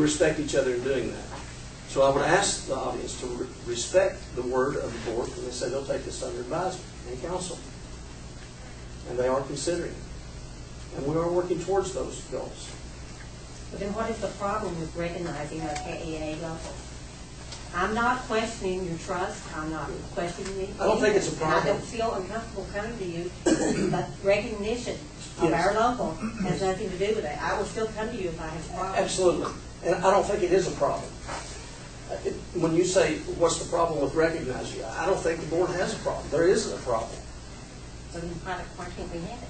respect each other in doing that. So I would ask the audience to respect the word of the board when they say they'll take this under advisement and counsel. And they are considering it. And we are working towards those goals. But then what is the problem with recognizing a KEA level? I'm not questioning your trust. I'm not questioning anything. I don't think it's a problem. And I don't feel uncomfortable coming to you, but recognition of Yes. our local has nothing to do with that. I will still come to you if I have a problem. Absolutely. And I don't think it is a problem. When you say, what's the problem with recognizing, I don't think the board has a problem. There isn't a problem. So then why can't we have it?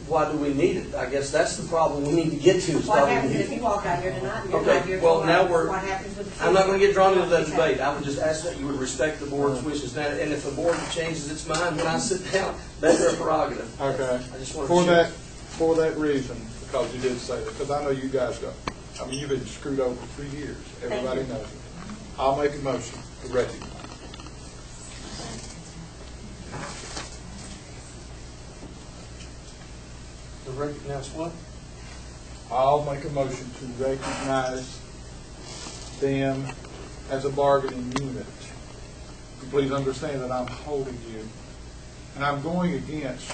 Why do we need it? I guess that's the problem we need to get to. What happens if you walk out here tonight and you're not here well, tomorrow? now we're, What happens with the I'm not going to get drawn into that debate. I would just ask that you would respect the board's wishes. Now, and if the board changes its mind when I sit down, that's their prerogative. Okay. I just want For to for that reason, because you did say that, because I know you guys don't. I mean, you've been screwed over for years. Everybody knows it. I'll make a motion to recognize. To recognize what? I'll make a motion to recognize them as a bargaining unit. Please understand that I'm holding you. And I'm going against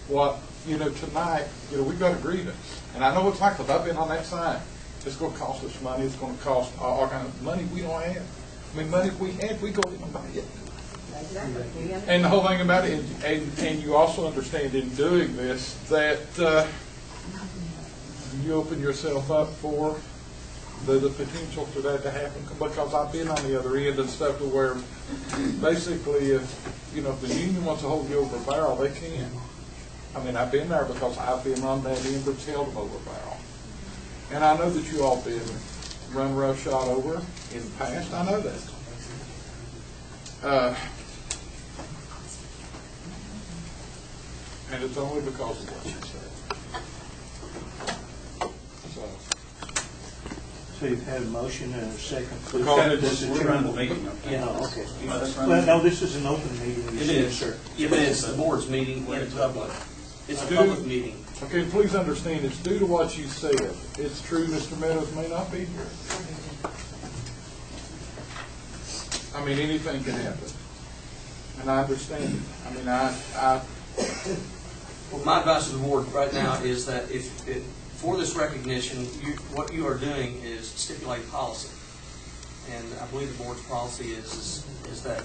what, tonight, we've got a grievance. And I know it's like, because I've been on that side. It's going to cost us money. It's going to cost all kinds of money we don't have. I mean, money if we had, we go and buy it. Exactly. And the whole thing about it, and you also understand in doing this that you open yourself up for the potential for that to happen, because I've been on the other end and stuff to where basically if the union wants to hold you over a barrel, they can. I mean, I've been there because I've been on that end that's held them over a barrel. And I know that you all been run roughshod over in the past. I know that. And it's only because of what you said. So you've had a motion and a second. We're running the meeting. Yeah. Okay. Well, no, this is an open meeting. It is, sir. If it's the board's meeting, in public. It's a public meeting. Okay, please understand, it's due to what you said. It's true Mr. Meadows may not be here. I mean, anything can happen. And I understand it. I mean, Well, my advice to the board right now is that for this recognition, what you are doing is stipulate policy. And I believe the board's policy is that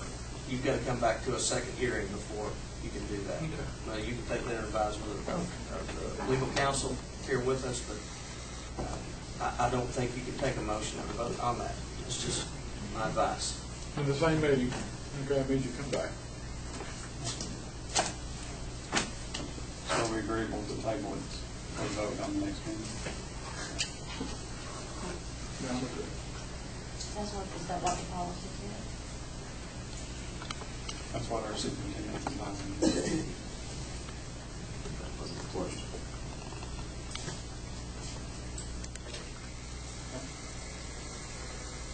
you've got to come back to a second hearing before you can do that. Now, you can take that advisement of the legal counsel here with us, but I don't think you can take a motion and vote on that. It's just my advice. in the same meeting, okay, that means you come back. So we agreeable to table it and vote on the next meeting? Is that what the policy said? That's what our superintendent is advising.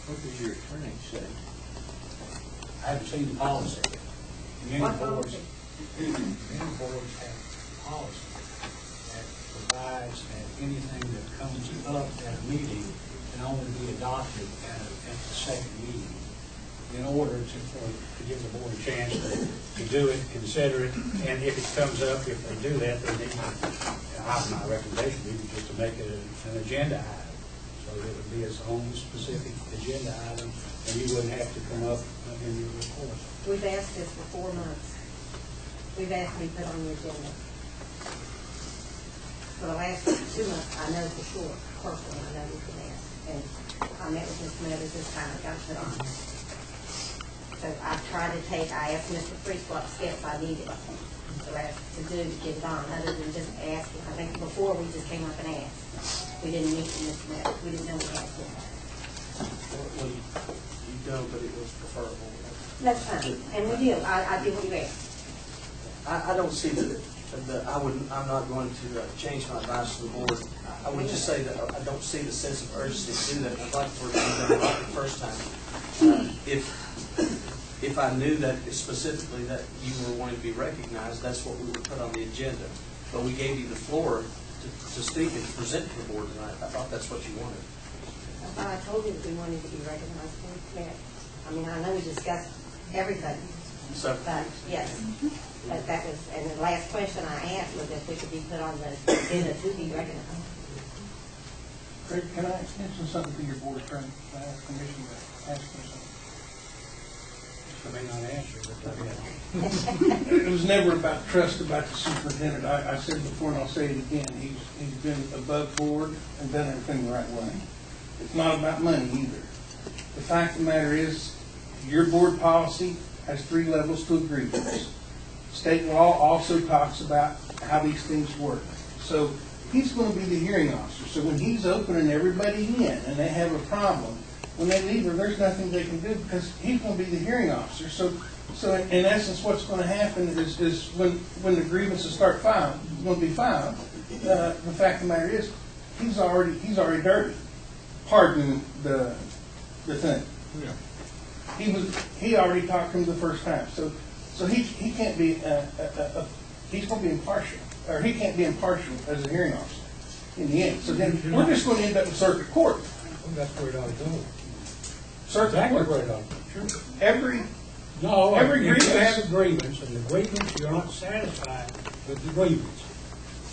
What does your attorney say? I haven't seen the policy. Many What boards, policy? many boards have policy that provides that anything that comes up at a meeting can only be adopted at the second meeting in order to give the board a chance to do it, consider it, and if it comes up, if they do that, then my recommendation would be just to make it an agenda item. So it would be its own specific agenda item, and you wouldn't have to come up in your report. We've asked this for 4 months. We've asked to be put on the agenda. For the last 2 months, I know for sure, personally, I know we've been asked. And I met with Mr. Meadows this time, it got put on. So I tried to I asked Mr. Priest what steps I needed to do to get it on, other than just asking. I think before we just came up and asked. We didn't meet with Mr. Meadows. We didn't know we had to. Well, you don't, but it was preferable. That's fine, and we did. I did what you asked. I don't see that I'm not going to change my advice to the board. I would just say that I don't see the sense of urgency to do that. I'd like for it to be done right the first time. If I knew that specifically that you were wanting to be recognized, that's what we would put on the agenda. But we gave you the floor to speak and to present to the board tonight. I thought that's what you wanted. I thought I told you that we wanted to be recognized for merit. I mean, I know we discussed everything, So, but yes. But that was, and the last question I asked was if we could be put on the agenda to be recognized. Craig, can I mention something to your board attorney? Can I ask permission to ask him something? I may not answer, but go ahead. It was never about trust about the superintendent. I said before, and I'll say it again, he's been above board and done everything the right way. It's not about money either. The fact of the matter is, your board policy has 3 levels to a grievance. State law also talks about how these things work. So he's going to be the hearing officer. So when he's opening everybody in and they have a problem, when they leave, there's nothing they can do because he's going to be the hearing officer. So in essence, what's going to happen is when the grievances start filed, going to be filed. The fact of the matter is, he's already dirty. Pardon the thing. Yeah. He already talked to him the first time. So he can't be he's going to be impartial, or he can't be impartial as a hearing officer in the end. So then we're just going to end up in circuit court. Well, that's where it ought to go. Circuit Exactly court. where it ought to go. Sure. Every Every grievance grievance has a grievance, and the grievance, you're not satisfied with the grievance.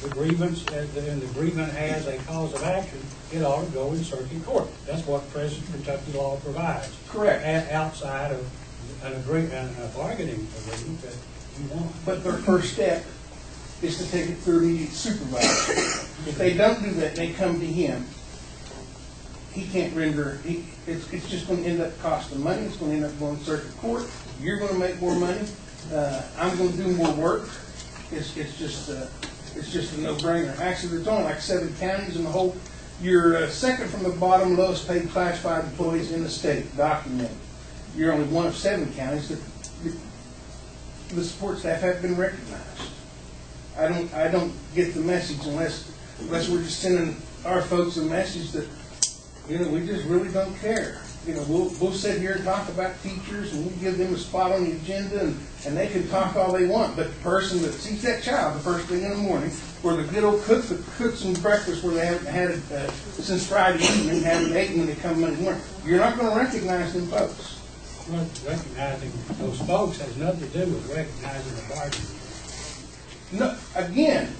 The grievance, and the grievance has a cause of action, it ought to go in circuit court. That's what present Kentucky law provides. Correct. Outside of an agreement, a bargaining agreement that you want. But their first step is to take it to their immediate supervisor. If they don't do that, they come to him. He can't render, it's just going to end up costing money. It's going to end up going to circuit court. You're going to make more money. I'm going to do more work. It's just a no-brainer. Actually, there's only like 7 counties in the whole. You're second from the bottom, lowest paid classified employees in the state, documented. You're only one of 7 counties that the support staff have been recognized. I don't get the message unless we're just sending our folks a message that, we just really don't care. We'll sit here and talk about teachers, and we'll give them a spot on the agenda, and they can talk all they want. But the person that sees that child the first thing in the morning, or the good old cook that cooks them breakfast where they haven't had it since Friday evening, haven't eaten when they come Monday morning, you're not going to recognize them folks. Well, recognizing those folks has nothing to do with recognizing the bargaining. No, again,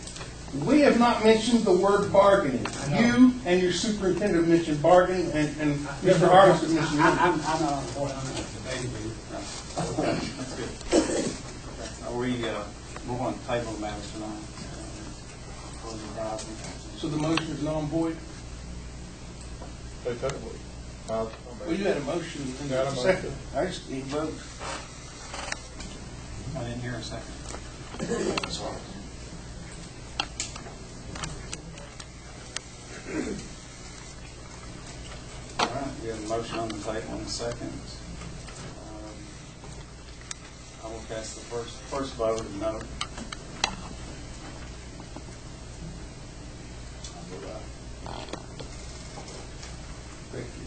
we have not mentioned the word bargaining. You and your superintendent mentioned bargaining, and Mr. Armstrong mentioned it. I'm not on the board, I'm not debating with you. That's good. We're going to table the matters tonight. So the motion is null and void? They totally. Well, you had a motion and Got a a motion. second. I just need vote. I didn't hear a second. Sorry. All right, we have a motion on the table in a second. I will cast the first vote of no. Thank you.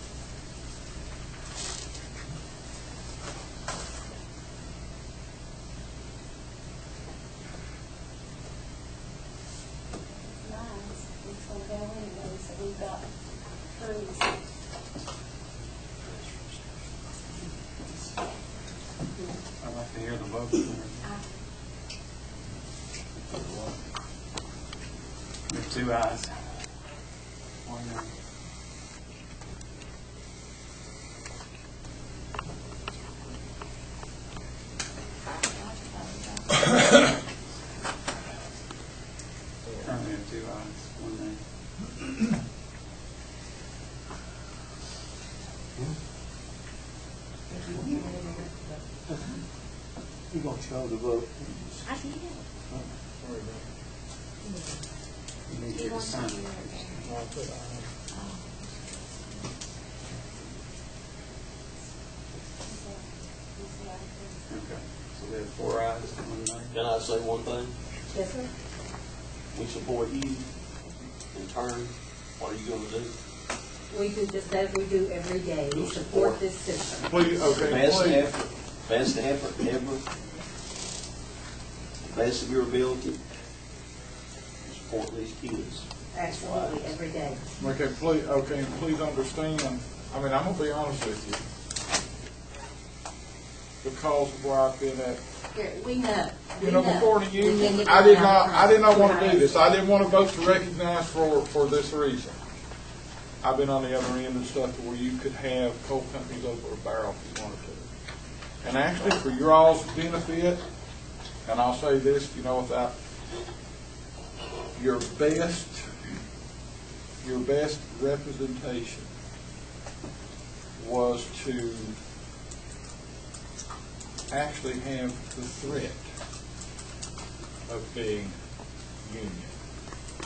It's gonna go anyway, so we've got trees. I'd like to hear the vote. We have 2 ayes. 1 no. Currently have 2 ayes, 1 nay. You're going to show the vote. I did. You need to get a sign. Okay, so we have 4 ayes, 1 nay. can I say one thing? Yes, sir. We support you. In turn, what are you going to do? We do just as we do every day. We support this system. Please, okay, Best please. effort ever, best of your ability, support these kids. absolutely, every day. Okay, please understand, I mean, I'm gonna be honest with you. Because of where I've been at, Here, we know. you know, before the union, I I did not want to do this. I didn't want to vote to recognize for this reason. I've been on the other end and stuff where you could have coal companies over a barrel if you wanted to. And actually, for your all's benefit, and I'll say this, you know, without your best representation was to actually have the threat of being union.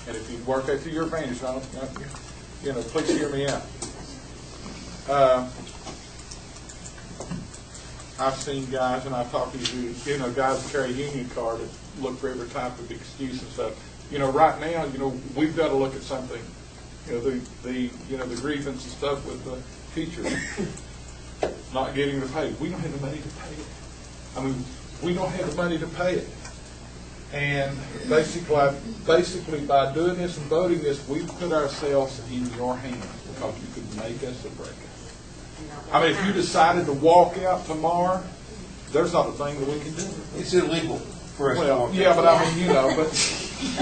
And if you work that to your advantage, you know, please hear me out. I've seen guys, and I've talked to you know, guys that carry a union card that look for every type of excuse and stuff. You know, right now, you know, we've got to look at something. You know, the grievance and stuff with the teachers not getting the pay. We don't have the money to pay it. I mean, we don't have the money to pay it. And basically, by doing this and voting this, we put ourselves in your hands because you could make us or break us. I mean, if you decided to walk out tomorrow, there's not a thing that we can do. It's illegal for us to Well, walk. yeah, but I mean, you know, but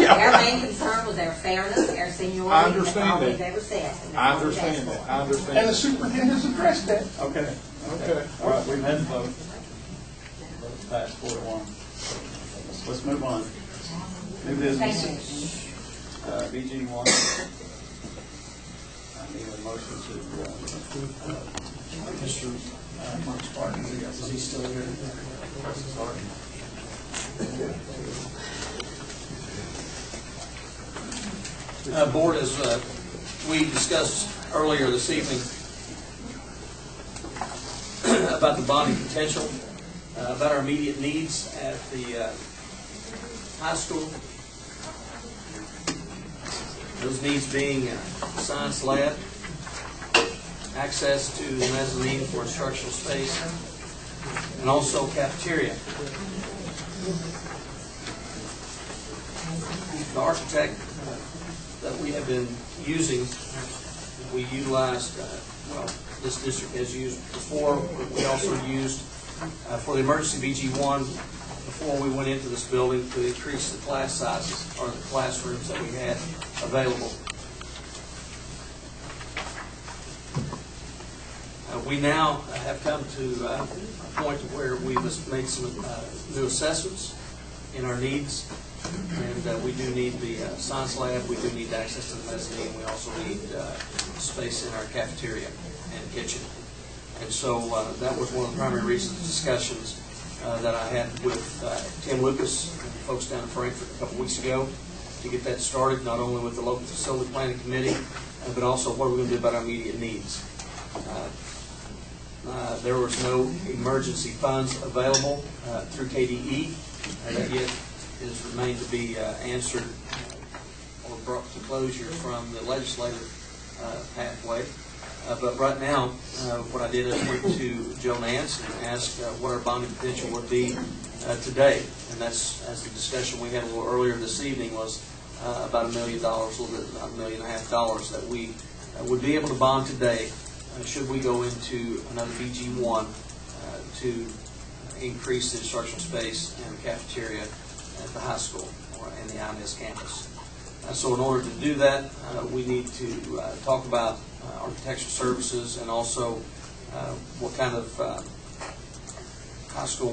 Our main concern was our fairness, our seniority. I understand That's all that. we've ever said. and that's I all we've understand asked that. for. I And the understand. superintendent's addressed that. Okay. Okay. All right, we've had the vote. Passed 4-1. Let's move on. New business. BG one. I need a motion to, Mr. Mark Spartan, is he still here? Board, as we discussed earlier this evening about the bonding potential, about our immediate needs at the high school. Those needs being science lab, access to the mezzanine for instructional space, and also cafeteria. The architect that we have been using, we utilized, well, this district has used before. We also used for the emergency BG1 before we went into this building to increase the class sizes or the classrooms that we had available. We now have come to a point where we've made some new assessments in our needs, and we do need the science lab, we do need access to the mezzanine, we also need space in our cafeteria and kitchen. And so that was one of the primary reasons, discussions that I had with Tim Lucas and folks down in Frankfurt a couple weeks ago to get that started, not only with the local facility planning committee, but also what are we going to do about our immediate needs. There was no emergency funds available through KDE. That yet is remained to be answered or brought to closure from the legislative pathway. But right now, what I did is went to Joe Nance and asked what our bonding potential would be today. And that's, as the discussion we had a little earlier this evening, was about $1 million, a little bit, about $1.5 million that we would be able to bond today should we go into another BG1 to increase the instructional space and the cafeteria at the high school or in the IMS campus. So in order to do that, we need to talk about architectural services and also what kind of high school